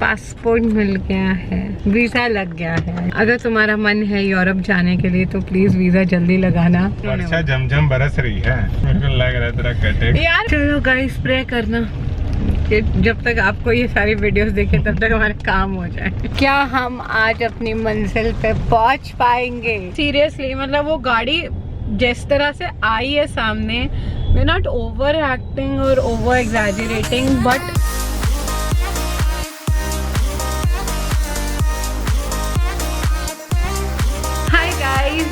Passport मिल गया है, visa लग गया है। अगर तुम्हारा मन है यूरोप जाने के लिए तो प्लीज वीजा जल्दी लगाना। वर्षा झमझम बरस रही है, मेरे को लग रहा है तेरा कटे यार। चलो गाइस प्रे करना कि जब तक आपको ये सारी वीडियोस देखे तब तक हमारे काम हो जाए। क्या हम आज अपनी मंजिल पे पहुंच पाएंगे? सीरियसली मतलब वो गाड़ी जिस तरह से आई है सामने, वी नॉट ओवर एक्टिंग और over exaggerating but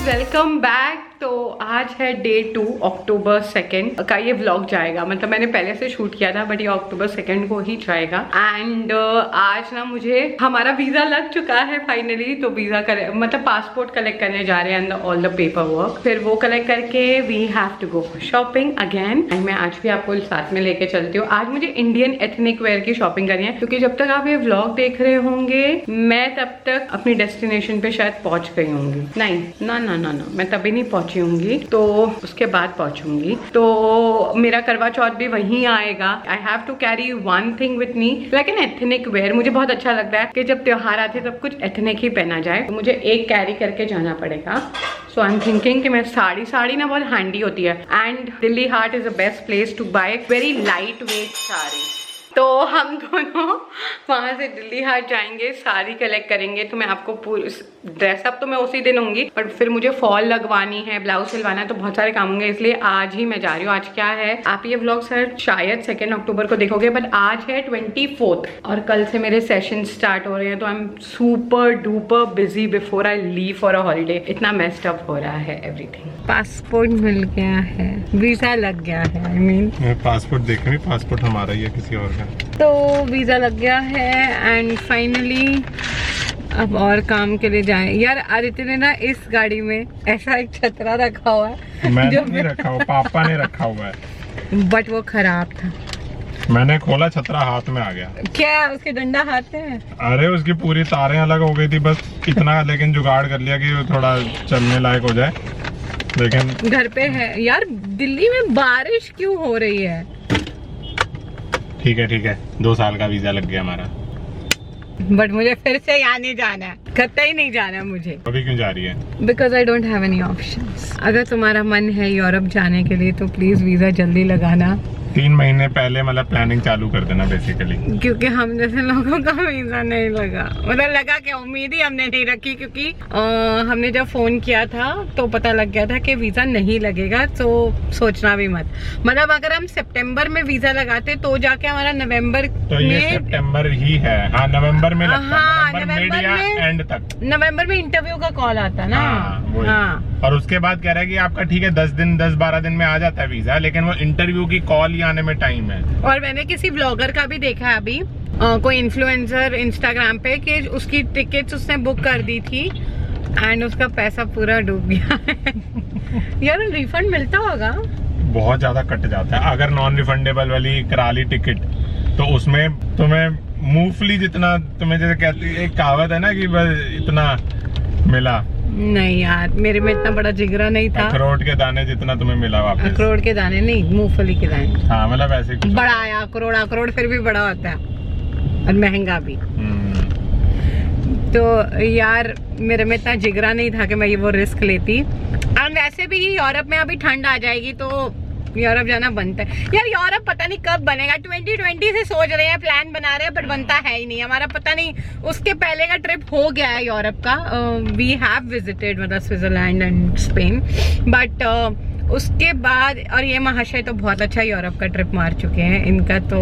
welcome back. तो आज है डे 2 अक्टूबर 2 का ये व्लॉग जाएगा। मतलब मैंने पहले से शूट किया था बट ये अक्टूबर 2 को ही जाएगा। एंड आज ना मुझे हमारा वीजा लग चुका है फाइनली। तो वीजा मतलब पासपोर्ट कलेक्ट करने जा रहे हैं and all the paper work. फिर वो कलेक्ट करके we have to go for shopping again. And मैं आज भी आपको साथ में लेके चलती हूँ। आज मुझे इंडियन एथनिक वेयर की शॉपिंग करनी है क्योंकि जब तक आप ये व्लॉग देख रहे होंगे मैं तब तक अपनी डेस्टिनेशन पे शायद पहुंच गई होंगी। नहीं ना ना ना ना, मैं तभी नहीं पहुंची होंगी, तो उसके बाद पहुंचूंगी। तो मेरा करवा चौथ भी वहीं आएगा। I have to carry one thing with me like an ethnic wear. मुझे बहुत अच्छा लगता है कि जब त्योहार आते तब कुछ एथनिक ही पहना जाए। तो मुझे एक कैरी करके जाना पड़ेगा। सो आई एम थिंकिंग कि मैं साड़ी ना बहुत हैंडी होती है and Delhi Haat is the best place to buy very light weight sari. तो हम दोनों वहाँ से दिल्ली हाट जाएंगे, साड़ी कलेक्ट करेंगे। तो मैं आपको पूरी ड्रेसअप तो मैं उसी दिन होंगी बट फिर मुझे फॉल लगवानी है, ब्लाउज सिलवाना है, तो बहुत सारे काम होंगे। इसलिए आज ही मैं जा रही हूँ। आज क्या है, आप ये व्लॉग सर शायद 2 अक्टूबर को देखोगे बट आज है 24 और कल से मेरे सेशन स्टार्ट हो रहे हैं। तो I am super duper busy before I leave for a holiday. इतना मेस्ड अप हो रहा है एवरीथिंग। पासपोर्ट मिल गया है, वीजा लग गया है। आई मीन पासपोर्ट देखे भी, पासपोर्ट हमारा ही है किसी और का। तो वीजा लग गया है एंड फाइनली अब और काम के लिए जाएं। यार आदित्य ने ना इस गाड़ी में ऐसा एक छतरा रखा हुआ है। मैंने जो नहीं रखा हुआ, पापा ने रखा हुआ है बट वो खराब था। मैंने खोला, छतरा हाथ में आ गया। क्या उसके डंडा हाथ में है? अरे उसकी पूरी तारें अलग हो गई थी बस इतना, लेकिन जुगाड़ कर लिया कि थोड़ा चलने लायक हो जाए। लेकिन घर पे है। यार दिल्ली में बारिश क्यों हो रही है? ठीक है 2 साल का वीजा लग गया हमारा। बट मुझे फिर से यहाँ नहीं जाना है, कतई नहीं जाना है मुझे। अभी क्यों जा रही है? Because I don't have any options. अगर तुम्हारा मन है यूरोप जाने के लिए तो प्लीज वीजा जल्दी लगाना। 3 महीने पहले मतलब प्लानिंग चालू कर देना बेसिकली, क्योंकि हम जैसे लोगों का वीजा नहीं लगा। मतलब लगा क्या, उम्मीद ही हमने नहीं रखी क्योंकि हमने जब फोन किया था तो पता लग गया था कि वीजा नहीं लगेगा। तो सोचना भी मत। मतलब अगर हम सितंबर में वीजा लगाते तो जाके हमारा नवंबर तो ये सितंबर ही है। हाँ नवंबर में लगता है। हाँ, नवंबर में एंड तक, नवंबर में इंटरव्यू का कॉल आता ना। हाँ। और उसके बाद कह रहा है कि आपका ठीक है 10-12 दिन में आ जाता है वीजा, लेकिन वो इंटरव्यू की कॉल ही आने में टाइम है। और मैंने किसी ब्लॉगर का भी देखा है अभी, कोई इन्फ्लुएंसर इंस्टाग्राम पे, कि उसकी टिकट्स उसने बुक कर दी थी एंड उसका पैसा पूरा डूब गया है। यार रिफंड मिलता होगा? बहुत ज्यादा कट जाता है। अगर नॉन रिफंडेबल वाली करा ली टिकट तो उसमें तुम्हें मूंगफली जितना, तुम्हें जैसे कहती एक कहावत है ना कि बस इतना मिला। नहीं यार मेरे में इतना बड़ा जिगरा नहीं था। अखरोट के दाने जितना तुम्हें मिला वापस। अखरोट के दाने नहीं, मूंगफली के दाने। हाँ मतलब ऐसे कुछ बड़ा आया। अखरोट फिर भी बड़ा होता है और महंगा भी। तो यार मेरे में इतना जिगरा नहीं था कि मैं ये वो रिस्क लेती। और वैसे भी यूरोप में अभी ठंड आ जाएगी तो यूरोप जाना बनता है। यार यूरोप पता नहीं कब बनेगा। 2020 से सोच रहे हैं, प्लान बना रहे हैं बट बनता है ही नहीं हमारा। पता नहीं उसके पहले का ट्रिप हो गया है यूरोप का। वी हैव विजिटेड मतलब स्विट्जरलैंड एंड स्पेन बट उसके बाद, और ये महाशय तो बहुत अच्छा यूरोप का ट्रिप मार चुके हैं, इनका तो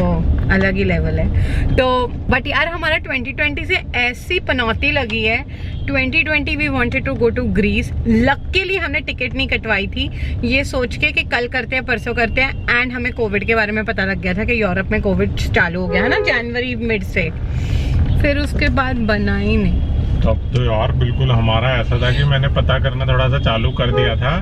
अलग ही लेवल है। तो बट यार हमारा 2020 से ऐसी पनौती लगी है। 2020 we wanted to go to Greece. Luckily हमने टिकट नहीं कटवाई थी ये सोच के कि कल करते हैं परसों करते हैं। एंड हमें कोविड के बारे में पता लग गया था कि यूरोप में कोविड चालू हो गया है ना जनवरी मिड से। फिर उसके बाद बना ही नहीं। तब तो यार बिल्कुल हमारा ऐसा था कि मैंने पता करना थोड़ा सा चालू कर दिया था।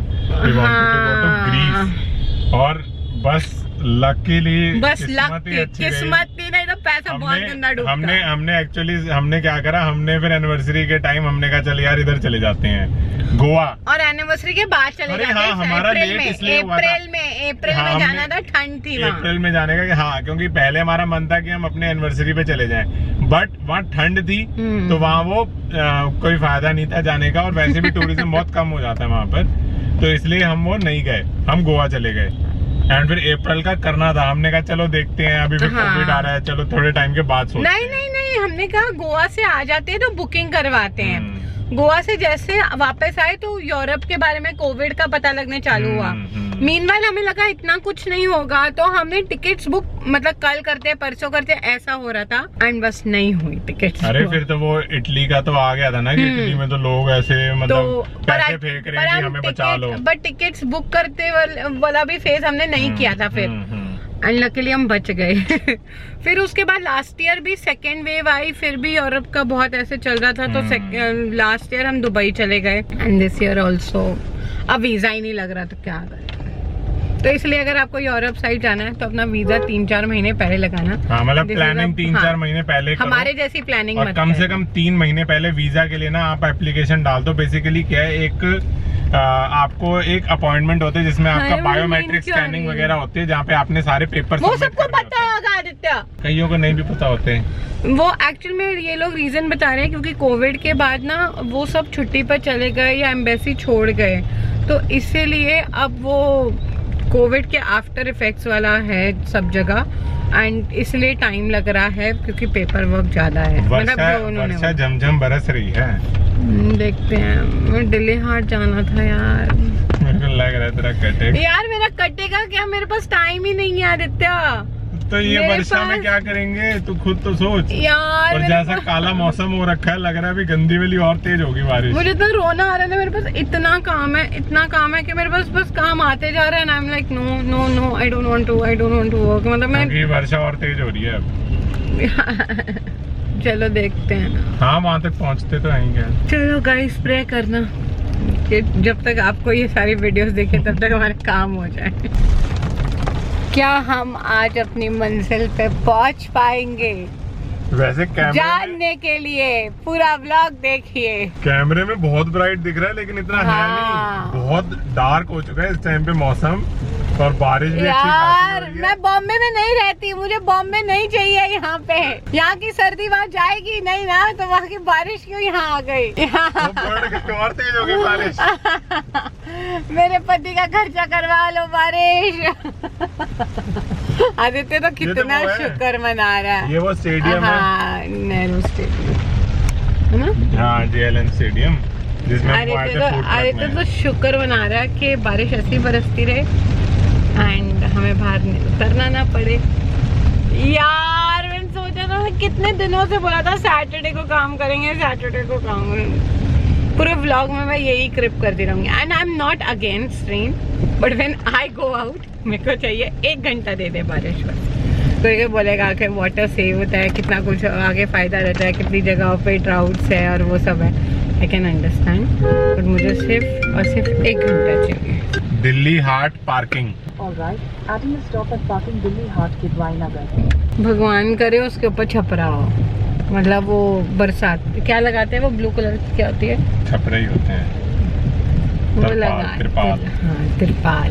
ग्रीस और बस लकीली किस्मत थी नहीं तो पैसा बहुत गंदा डूबता है। हमने एक्चुअली हमने क्या करा, हमने फिर एनिवर्सरी के टाइम हमने कहा चल यार इधर चले जाते हैं गोवा, और एनिवर्सरी के बाद चले जाते हैं। हमारा लेट इसलिए हुआ था, अप्रैल में जाना था, ठंड थी वहाँ। अप्रैल में जाने का, हाँ, क्योंकि पहले हमारा मन था कि हम अपने एनिवर्सरी पे चले जाएं, बट वहाँ ठंड थी तो वहाँ वो कोई फायदा नहीं था जाने का, और वैसे भी टूरिज्म बहुत कम हो जाता है वहाँ पर, तो इसलिए हम वो नहीं गए, हम गोवा चले गए। एंड फिर अप्रैल का करना था, हमने कहा चलो देखते हैं, अभी भी कोविड आ रहा है, चलो थोड़े टाइम के बाद सोचते हैं। नहीं, हमने कहा गोवा से आ जाते हैं तो बुकिंग करवाते हैं। गोवा से जैसे वापस आए तो यूरोप के बारे में कोविड का पता लगने चालू हुआ। मीनवाइल हमें लगा इतना कुछ नहीं होगा, तो हमने टिकट्स बुक मतलब कल करते परसों करते ऐसा हो रहा था, एंड बस नहीं हुई टिकट्स। अरे फिर तो वो इटली का तो आ गया था ना कि इटली में तो लोग ऐसे मतलब पैसे फेंक रहे हैं कि हमें बचा लो, बट टिकट्स बुक करते वाला भी फेज हमने नहीं किया था फिर, एंड लकीली हम बच गए। फिर उसके बाद लास्ट ईयर भी सेकेंड वेव आई, फिर भी यूरोप का बहुत ऐसे चल रहा था, तो लास्ट ईयर हम दुबई चले गए, एंड दिस ईयर ऑल्सो अब वीजा ही नहीं लग रहा, तो क्या करें। तो इसलिए अगर आपको यूरोप साइड जाना है तो अपना वीजा 3-4 महीने पहले लगाना। हाँ, मतलब प्लानिंग 3-4 महीने पहले करो, हमारे जैसी प्लानिंग और कम से कम 3 महीने पहले वीजा के लिए ना आप एप्लीकेशन डाल दो। बेसिकली क्या है, एक आपको एक अपॉइंटमेंट होते हैं जिसमें आपका बायोमेट्रिक स्कैनिंग वगैरह होती है, जहाँ पे आपने सारे पेपर, वो सबको पता होगा आदित्य, कईयों को नहीं भी पता होते। वो एक्चुअल में ये लोग रीजन बता रहे हैं क्योंकि कोविड के बाद ना वो सब छुट्टी पर चले गए या एम्बेसी छोड़ गए, तो इसीलिए अब वो कोविड के आफ्टर इफेक्ट्स वाला है सब जगह, एंड इसलिए टाइम लग रहा है क्योंकि पेपर वर्क ज्यादा है। वर्षा झमझम बरस रही है। देखते हैं, दिल्ली हाट जाना था यार, मेरे को लग रहा है तेरा कटेगा। यार मेरा कटेगा क्या, मेरे पास टाइम ही नहीं है आदित्य। तो ये वर्षा में क्या करेंगे, तू खुद तो सोच यार। और जैसा काला मौसम हो रखा है, लग रहा है अभी गंदी वाली और तेज होगी बारिश। मुझे तो रोना आ रहा है, मेरे पास इतना काम है कि मेरे पास बस काम आते जा रहा है, I am like no I don't want to work. मतलब मैं वर्षा और तेज हो रही है अब। चलो देखते हैं ना। हाँ, वहाँ तक पहुँचते तो आएंगे। चलो गाइस, प्रे करना कि जब तक आपको ये सारी वीडियोस देखे तब तक हमारे काम हो जाए। क्या हम आज अपनी मंजिल पे पहुंच पाएंगे? वैसे जानने के लिए पूरा व्लॉग देखिए। कैमरे में बहुत ब्राइट दिख रहा है, लेकिन इतना है नहीं, बहुत डार्क हो चुका है इस टाइम पे मौसम, और बारिश भी यार मैं बॉम्बे में नहीं रहती, मुझे बॉम्बे नहीं चाहिए यहाँ पे। यहाँ की सर्दी वहाँ जाएगी नहीं ना, तो वहाँ की बारिश क्यों यहाँ आ गई? और तेज हो गई बारिश। मेरे पति का खर्चा करवा लो बारिश। आदित्य तो कितना शुक्र मना रहा है। ये वो स्टेडियम है, नेहरू स्टेडियम है ना? हाँ, JLN स्टेडियम, जिसमें आदित्य तो शुक्र मना रहा है कि बारिश ऐसी बरसती रहे एंड हमें बाहर उतरना ना पड़े। यार मैंने सोचा था, कितने दिनों से बोला था सैटरडे को काम करेंगे, सैटरडे को काम करेंगे। पूरे व्लॉग में मैं यही क्रिप करती रहूंगी, and I am not against rain, but when I go out मेरे को चाहिए 1 घंटा दे दे बारिश बस। तो ये बोलेगा कि वाटर सेव होता है, कितना कुछ आगे फायदा रहता है, कितनी जगहों पे ड्राउट्स है और वो सब है, आई कैन अंडरस्टैंड, बट मुझे सिर्फ और सिर्फ 1 घंटा चाहिए। दिल्ली हाट पार्किंग। भगवान करे उसके ऊपर छपरा हो, मतलब वो बरसात क्या लगाते हैं, वो ब्लू कलर की क्या होती है, छपरे ही होते हैं, वो लगा तिरपाल, हाँ तिरपाल,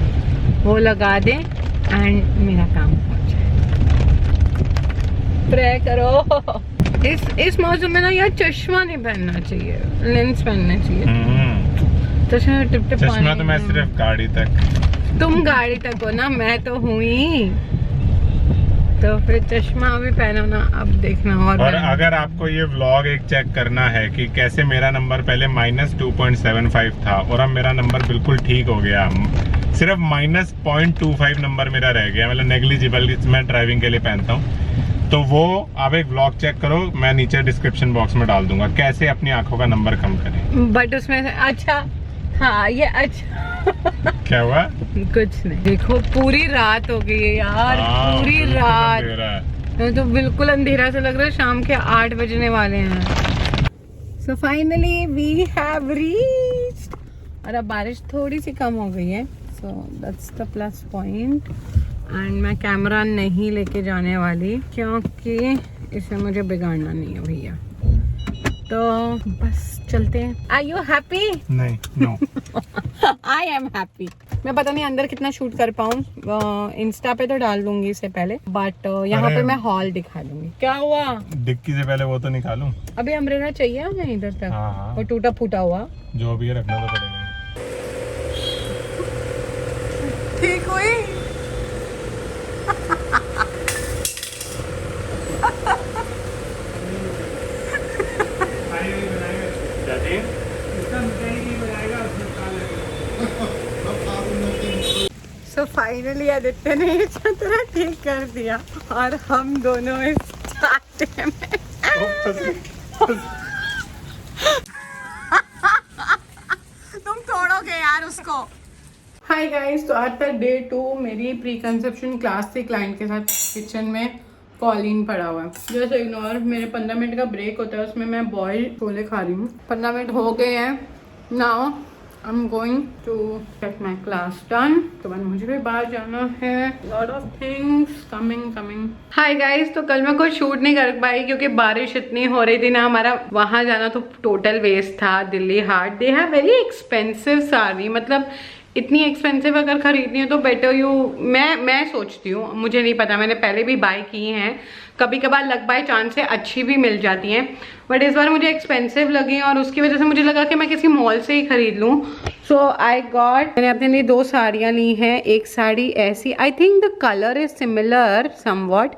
वो लगा दे एंड मेरा काम हो जाए। प्रे करो। इस मौसम में ना यार चश्मा नहीं पहनना चाहिए, लेंस पहनना चाहिए। चश्मा तो मैं सिर्फ गाड़ी तक। तुम गाड़ी तक हो ना, मैं तो हुई, तो फिर चश्मा भी पहनो ना। अब देखना। और अगर आपको ये व्लॉग एक चेक करना है कि कैसे मेरा नंबर पहले -2.75 था और अब मेरा नंबर बिल्कुल ठीक हो गया, सिर्फ -0.25 नंबर मेरा रह गया, मतलब नेग्लिजिबल, मैं ड्राइविंग के लिए पहनता हूँ, तो वो आप एक व्लॉग चेक करो, मैं नीचे डिस्क्रिप्शन बॉक्स में डाल दूंगा कैसे अपनी आंखों का नंबर कम करें। बट उसमें अच्छा, हाँ ये अच्छा क्या हुआ? कुछ नहीं। देखो पूरी रात हो गई है यार, पूरी रात, तो बिल्कुल अंधेरा सा लग रहा है, शाम के 8 बजने वाले हैं। So finally we have reached, और अब बारिश थोड़ी सी कम हो गई है, so that's the plus point. And मैं कैमरा नहीं लेके जाने वाली क्योंकि इसे मुझे बिगाड़ना नहीं है भैया। तो बस चलते हैं। Are you happy? नहीं, नो। I am happy. मैं पता नहीं अंदर कितना शूट कर पाऊँ, इंस्टा पे तो डाल दूंगी इससे पहले, बट यहाँ पे मैं हॉल दिखा दूंगी। क्या हुआ? डिक्की से पहले वो तो निकालूं। अभी अम्ब्रेला चाहिए हमें इधर तक? हाँ। और टूटा फूटा हुआ जो भी है रखना तो पड़ेगा। ठीक हुई? So finally आदित्य ने ये छतरा ठीक कर दिया और हम दोनों इस छाते में तुम तोड़ोगे यार उसको। हाय गाइस, तो आज था डे 2 मेरी प्री कंसेप्शन क्लास थी क्लाइंट के साथ। किचन में कॉलिन पड़ा हुआ है, जैसे इग्नोर। मेरे 15 मिनट का ब्रेक होता है, उसमें मैं बॉइल छोले खा रही हूँ। 15 मिनट हो गए हैं। Now I'm going to get my class done। तो बाद मुझे भी बाहर जाना है। Lot of things coming। Hi guys, तो कल मैं कुछ शूट नहीं कर पाई क्योंकि बारिश इतनी हो रही थी ना। हमारा वहाँ जाना तो टोटल वेस्ट था। Dilli Haat, they have very expensive sari, मतलब इतनी एक्सपेंसिव अगर खरीदनी हो तो बेटर यू, मैं सोचती हूँ, मुझे नहीं पता, मैंने पहले भी बाय की हैं। कभी कभार लक बाय चांस से अच्छी भी मिल जाती हैं, बट इस बार मुझे एक्सपेंसिव लगी और उसकी वजह से मुझे लगा कि मैं किसी मॉल से ही खरीद लूँ। सो आई गॉट, मैंने अपने लिए 2 साड़ियाँ ली हैं। एक साड़ी ऐसी, I think the colour is similar somewhat,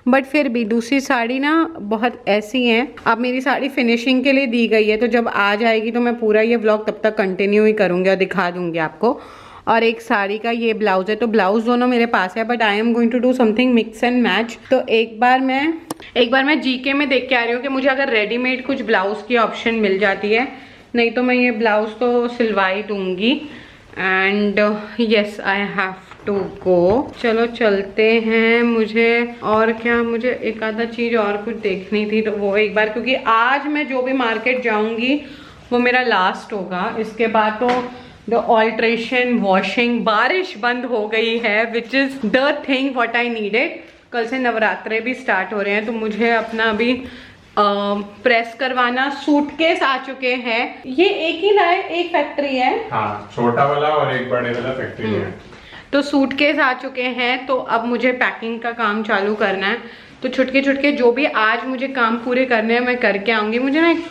but फिर भी दूसरी साड़ी ना बहुत ऐसी है। अब मेरी साड़ी फिनिशिंग के लिए दी गई है, तो जब आ जाएगी तो मैं पूरा ये व्लॉग तब तक कंटिन्यू ही करूँगी और दिखा दूँगी आपको। और एक साड़ी का ये ब्लाउज है, तो ब्लाउज दोनों मेरे पास है, but I am going to do something mix and match. तो एक बार मैं जीके में देख के आ रही हूँ कि मुझे अगर रेडीमेड कुछ ब्लाउज की ऑप्शन मिल जाती है, नहीं तो मैं ये ब्लाउज तो सिलवाई दूंगी। And yes, I have to go. चलो चलते हैं। मुझे और क्या, मुझे एक आधा चीज़ और कुछ देखनी थी, तो वो एक बार, क्योंकि आज मैं जो भी मार्केट जाऊंगी वो मेरा लास्ट होगा। इसके बाद तो द ऑल्ट्रेशन, वॉशिंग, बारिश बंद हो गई है, which is the thing what I needed. कल से नवरात्रे भी स्टार्ट हो रहे हैं, तो मुझे अपना अभी प्रेस करवाना। सूटकेस आ चुके हैं। ये एक ही लाए, एक फैक्ट्री है। हाँ, छोटा वाला और एक बड़े वाला फैक्ट्री है। तो सूटकेस आ चुके हैं, तो अब मुझे पैकिंग का काम चालू करना है। तो छुटके जो भी आज मुझे काम पूरे करने हैं मैं करके आऊंगी। मुझे ना एक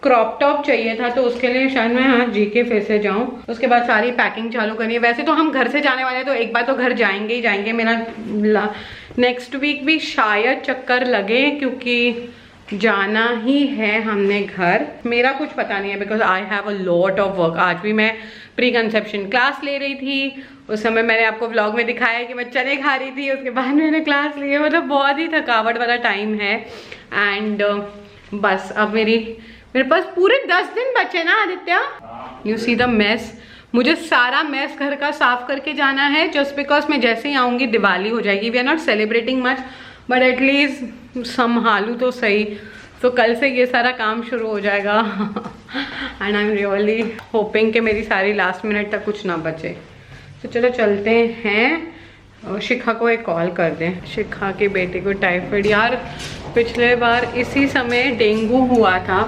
क्रॉप टॉप चाहिए था, तो उसके लिए शायद मैं हाँ जीके फिर से जाऊँ। उसके बाद सारी पैकिंग चालू करनी है। वैसे तो हम घर से जाने वाले हैं, तो एक बार तो घर जाएंगे ही जाएंगे। मेरा नेक्स्ट वीक भी शायद चक्कर लगे, क्योंकि जाना ही है हमने घर। मेरा कुछ पता नहीं है, because I have a lot of work. आज भी मैं प्री कंसेप्शन क्लास ले रही थी, उस समय मैंने आपको व्लॉग में दिखाया कि मैं चने खा रही थी, उसके बाद मैंने क्लास ली है। मतलब बहुत ही थकावट वाला टाइम है। एंड बस अब मेरे पास पूरे 10 दिन बचे ना Aditya. You see the mess. मुझे सारा मेस घर का साफ करके जाना है, जस्ट बिकॉज मैं जैसे ही आऊँगी दिवाली हो जाएगी। We are not celebrating much, but at least संभालू तो सही। तो कल से ये सारा काम शुरू हो जाएगा। And I am really hoping कि मेरी सारी लास्ट मिनट तक कुछ ना बचे। तो चलो चलते हैं। शिखा को एक कॉल कर दें। शिखा के बेटे को टाइफाइड, यार पिछले बार इसी समय डेंगू हुआ था,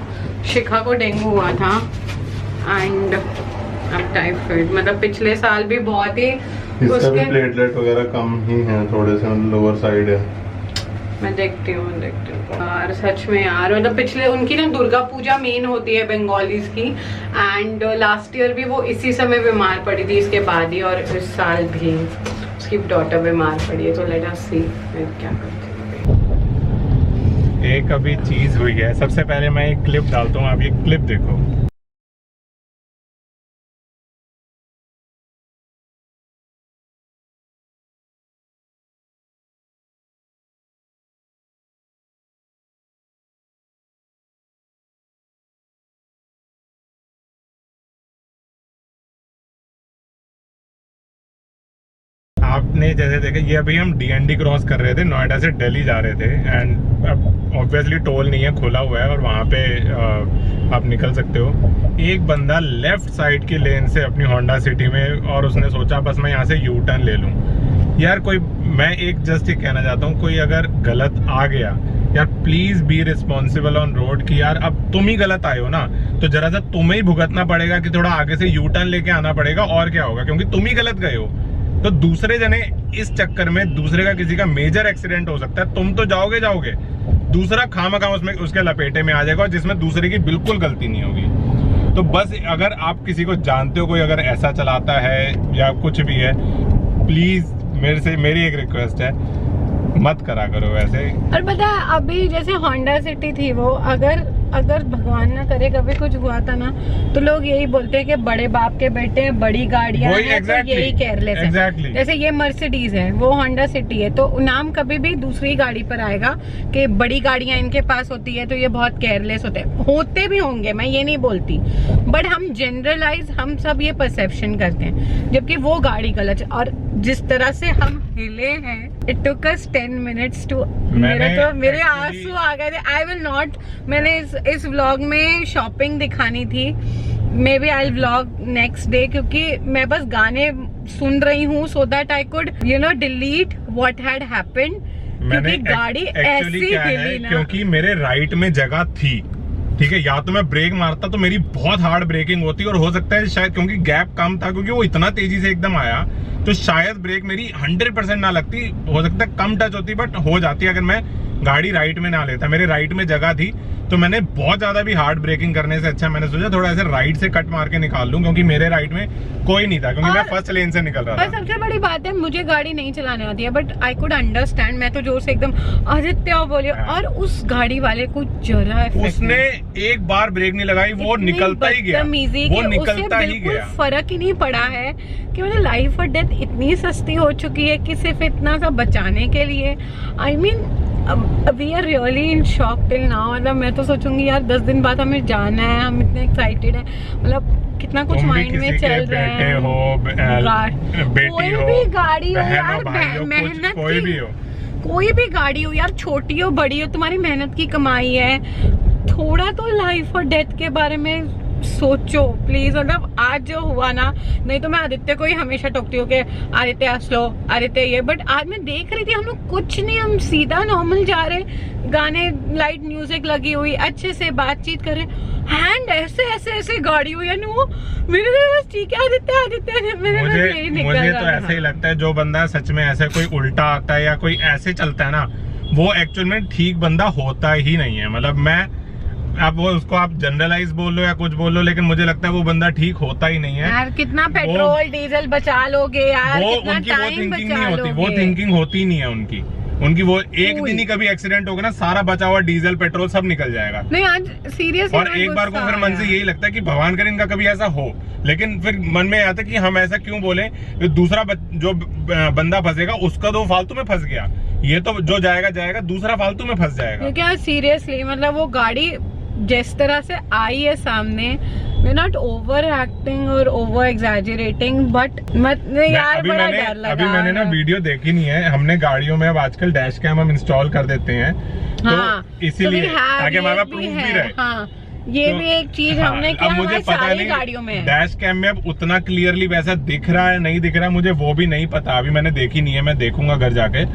शिखा को डेंगू हुआ था। एंड अब टाइफाइड, मतलब पिछले साल भी बहुत ही इसका भी प्लेटलेट वगैरह कम ही है, थोड़े से लोअर साइड है। मैं देखती हूँ यार, सच में यार। मतलब पिछले उनकी ना दुर्गा पूजा मेन होती है बंगालीज की, एंड लास्ट ईयर भी वो इसी समय बीमार पड़ी थी इसके बाद ही, और इस साल भी उसकी डॉटर बीमार पड़ी है। तो लेट अस सी मैं क्या करती हूँ। एक अभी चीज हुई है। सबसे पहले मैं एक क्लिप डालता हूँ, आप ये क्लिप देखो। आपने जैसे देखा, ये अभी हम डीएनडी क्रॉस कर रहे थे, नोएडा से दिल्ली जा रहे थे। एंड अब ऑब्वियसली टोल नहीं है, खुला हुआ है और वहाँ पे आप निकल सकते हो। एक बंदा लेफ्ट साइड की लेन से अपनी होंडा सिटी में, और उसने सोचा बस मैं यहाँ से यू टर्न ले लूँ। यार कोई, मैं एक जस्ट ये कहना चाहता हूँ, कोई अगर गलत आ गया यार, please be responsible on road की यार अब तुम ही गलत आए हो ना, तो जरा सा तुम्हें ही भुगतना पड़ेगा कि थोड़ा आगे से यू टर्न लेके आना पड़ेगा, और क्या होगा, क्योंकि तुम ही गलत गए हो। तो दूसरे जने इस चक्कर में दूसरे का किसी का मेजर एक्सीडेंट हो सकता है, तुम तो जाओगे, दूसरा खामखा उसमें उसके लपेटे में आ जाएगा, जिसमें दूसरे की बिल्कुल गलती नहीं होगी। तो बस अगर आप किसी को जानते हो, कोई अगर ऐसा चलाता है या कुछ भी है, प्लीज मेरी एक रिक्वेस्ट है, मत करा करो वैसे। और पता है अभी जैसे होंडा सिटी थी वो, अगर भगवान ना करे कभी कुछ हुआ था ना, तो लोग यही बोलते हैं कि बड़े बाप के बेटे बड़ी गाड़ियां हैं, तो यही केयरलेस है। जैसे ये मर्सिडीज है, वो होंडा सिटी है, तो नाम कभी भी दूसरी गाड़ी पर आएगा कि बड़ी गाड़ियां इनके पास होती है तो ये बहुत केयरलेस होते भी होंगे, मैं ये नहीं बोलती, बट हम जनरलाइज हम सब ये परसेप्शन करते हैं, जबकि वो गाड़ी गलत है। और जिस तरह से हम हिले हैं, it took us 10 minutes to, मेरे आंसू आ गए थे। आई विल नॉट, मैंने इस व्लॉग में शॉपिंग दिखानी थी, maybe I vlog next day, क्योंकि मैं बस गाने सुन रही हूँ so that I could delete what had happened, क्योंकि गाड़ी ऐसी हिली ना, क्योंकि मेरे राइट में जगह थी, ठीक है, या तो मैं ब्रेक मारता तो मेरी बहुत हार्ड ब्रेकिंग होती, और हो सकता है शायद क्योंकि गैप कम था, क्योंकि वो इतना तेजी से एकदम आया, तो शायद ब्रेक मेरी 100% ना लगती, हो सकता है कम टच होती, बट हो जाती अगर मैं गाड़ी राइट में ना लेता। मेरे राइट में जगह थी, तो मैंने बहुत ज्यादा भी हार्ड ब्रेकिंग करने से अच्छा मैंने सोचा थोड़ा ऐसे राइट से कट मार के निकाल लूं, क्योंकि मेरे राइट में कोई नहीं था, क्योंकि मैं फर्स्ट लेन से निकल रहा था। सबसे बड़ी बात है, मुझे गाड़ी नहीं चलाने आती है, बट आई कुड अंडरस्टैंड, मैं तो जोर से एकदम आदित्य बोलिए, और उस गाड़ी वाले को जरा उसने एक बार ब्रेक नहीं लगाई, वो निकलता ही गया, वो निकलता ही गया, फर्क ही नहीं पड़ा है कि मतलब लाइफ और डेथ इतनी सस्ती हो चुकी है कि सिर्फ इतना सा बचाने के लिए, I mean we are really in shock till now. मतलब मैं तो सोचूंगी यार 10 दिन बाद हमें जाना है, हम इतने एक्साइटेड है, मतलब कितना कुछ माइंड में चल रहा है, कोई भी गाड़ी हो यार, मेहनत कोई भी गाड़ी हो यार, छोटी हो बड़ी हो, तुम्हारी मेहनत की कमाई है, थोड़ा तो लाइफ और डेथ के बारे में सोचो प्लीज। मतलब आज जो हुआ ना, नहीं तो मैं आदित्य को ही हमेशा टोकती हूँ कि आदित्य स्लो, आदित्य ये, बट आज मैं देख रही थी हम लोग कुछ नहीं, हम सीधा नॉर्मल जा रहे, गाने लाइट म्यूजिक लगी हुई, अच्छे से बातचीत कर रहे, हैंड ऐसे गाड़ी हुई है नो, मेरे तो बस ठीक है आदित्य मुझे तो ऐसे ही लगता है, जो बंदा सच में ऐसे कोई उल्टा आता है या कोई ऐसे चलता है ना, वो एक्चुअल में ठीक बंदा होता ही नहीं है। मतलब मैं अब वो उसको आप जनरलाइज बोल लो या कुछ बोल लो, लेकिन मुझे लगता है वो बंदा ठीक होता ही नहीं है यार। कितना पेट्रोल डीजल बचा लोगे यार, कितना टाइम बचा लोगे, वो थिंकिंग होती नहीं है उनकी वो एक दिन ही कभी एक्सीडेंट होगा ना, सारा बचा हुआ डीजल पेट्रोल सब निकल जाएगा। नहीं आज सीरियस, और एक बार को फिर मन से यही लगता है कि भगवान करे इनका कभी ऐसा हो, लेकिन फिर मन में आता है कि हम ऐसा क्यों बोले, दूसरा जो बंदा फंसेगा उसका तो फालतू में फंस गया, ये तो जो जाएगा दूसरा फालतू में फंस जाएगा। क्या सीरियसली, मतलब वो गाड़ी जिस तरह से आई है सामने, वी नॉट ओवर एक्टिंग और ओवर एग्जैजरेटिंग, बट यार बड़ा डर लगा। अभी मैंने ना वीडियो देखी नहीं है, हमने गाड़ियों में अब आजकल डैश कैम हम इंस्टॉल कर देते हैं, तो इसीलिए ताकि हमारा प्रूफ भी रहे। हाँ, ये भी एक चीज हमने किया, अब मुझे पता नहीं गाड़ियों में डैश कैम में अब उतना क्लियरली वैसा दिख रहा है नहीं दिख रहा है, मुझे वो भी नहीं पता, अभी मैंने देखी नहीं है, मैं देखूंगा घर जाके।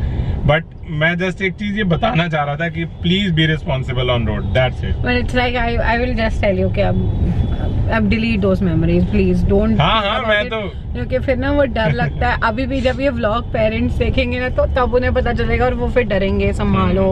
बट मैं जस्ट एक चीज ये बताना चाह रहा था कि please be responsible on road, that's it. But it's like I will just tell you कि अब delete those memories please, don't. हाँ मैं तो, क्योंकि फिर ना वो डर लगता है, अभी भी जब ये व्लॉग पेरेंट्स देखेंगे ना, तो तब उन्हें पता चलेगा और वो फिर डरेंगे, संभालो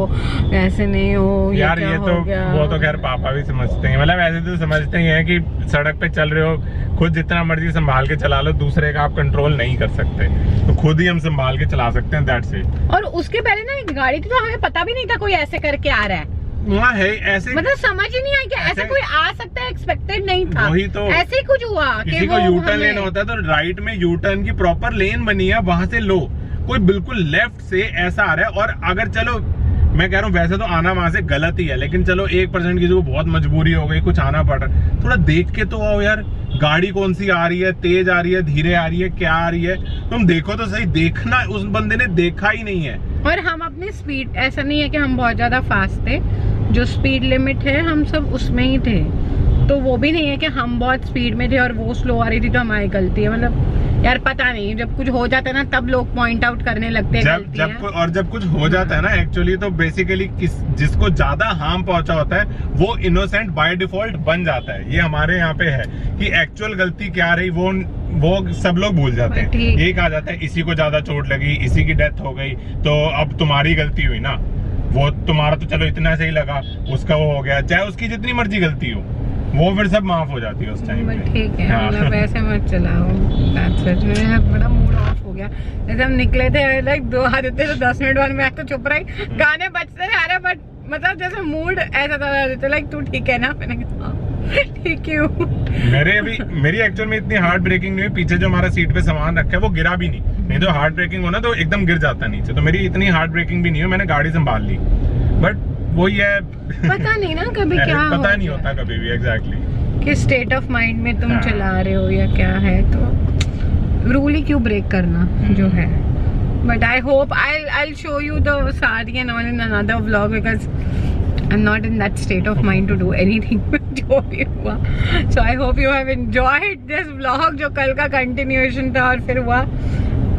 ऐसे नहीं हो यार, ये तो वो तो खैर पापा भी समझते हैं, मतलब ऐसे तो समझते ही हैं कि सड़क पे चल रहे हो, खुद जितना मर्जी संभाल के चला लो, दूसरे का आप कंट्रोल नहीं कर सकते, तो खुद ही हम संभाल के चला सकते हैं, दैट्स इट। और उसके पहले ना एक गाड़ी थी, तो हमें पता भी नहीं था कोई ऐसे करके आ रहा है, वहाँ है ऐसे, मतलब समझ ही नहीं आई कि ऐसे कोई आ सकता है, एक्सपेक्टेड नहीं था, वही तो ऐसे ही कुछ हुआ किसी को यू टर्न लेना होता है तो राइट में यू टर्न की प्रॉपर लेन बनी है, वहां से लो, कोई बिल्कुल लेफ्ट से ऐसा आ रहा है। और अगर चलो मैं कह रहा हूँ वैसे तो आना वहां से गलत ही है, लेकिन चलो 1% किसी को बहुत मजबूरी हो गई, कुछ आना पड़ रहा है, थोड़ा देख के तो आओ यार, गाड़ी कौन सी आ रही है, तेज आ रही है, धीरे आ रही है, क्या आ रही है, तुम देखो तो सही। देखना, उस बंदे ने देखा ही नहीं है। और हम अपनी स्पीड, ऐसा नहीं है कि हम बहुत ज्यादा फास्ट थे, जो स्पीड लिमिट है हम सब उसमें ही थे, तो वो भी नहीं है कि हम बहुत स्पीड में थे और वो स्लो आ रही थी तो हमारी गलती है। मतलब यार पता नहीं, जब कुछ हो जाता है ना तब लोग पॉइंट आउट करने लगते हैं जब कुछ हो जाता है ना एक्चुअली, तो बेसिकली जिसको ज्यादा हार्म पहुंचा होता है वो इनोसेंट बाय डिफॉल्ट बन जाता है। ये हमारे यहाँ पे है कि एक्चुअल गलती क्या रही वो सब लोग भूल जाते हैं। यही कहा जाता है इसी को ज्यादा चोट लगी, इसी की डेथ हो गई, तो अब तुम्हारी गलती हुई ना, वो तुम्हारा तो चलो इतना सही लगा, उसका वो हो गया, चाहे उसकी जितनी मर्जी गलती हो, वो फिर सब माफ हो जाती है उस टाइम पे। ठीक है, मतलब ऐसे मत चलाओ। मेरा बड़ा मूड ऑफ हो गया। जैसे हम निकले थे लाइक 2 आ देते तो 10 मिनट बाद मैं तो चुप रही, गाने बजते जा रहे, बट मतलब जैसे मूड ऐसा था लाइक तू ठीक है ना, मैंने कहा ठीक है। मेरी एक्चुअल में इतनी हार्ट ब्रेकिंग नहीं हुई, पीछे जो हमारा सीट पे सामान रखा है वो गिरा भी नहीं तो हार्ट ब्रेकिंग हो ना तो एकदम गिर जाता नीचे, तो मेरी इतनी हार्ट ब्रेकिंग भी नहीं हुई, मैंने गाड़ी संभाल ली। बट वही है, पता नहीं ना कभी क्या पता नहीं होता कभी भी एग्जैक्टली किस स्टेट ऑफ माइंड में तुम चला रहे हो या क्या है, तो रूल ही क्यों ब्रेक करना जो है। But I hope I'll show you the sari and all in another vlog because I'm not in that state of mind to do anything जो भी हुआ। So I hope you have enjoyed this vlog जो कल का continuation था और फिर हुआ।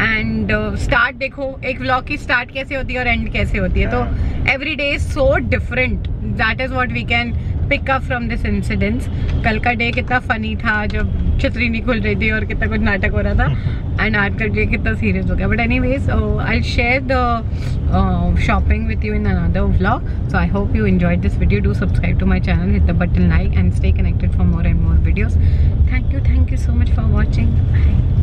एंड स्टार्ट देखो, एक व्लॉग की स्टार्ट कैसे होती है और एंड कैसे होती है, तो every day is so different. That is what we can pick up from this incidence. कल का डे कितना फनी था जब छतरी नहीं खुल रही थी और कितना कुछ नाटक हो रहा था, एंड आज का डे कितना सीरियस हो गया। But anyways I will share the shopping with you in another vlog. So I hope you enjoyed this video. Do subscribe to my channel, hit the button like and stay connected for more and more videos. Thank you so much for watching. Bye.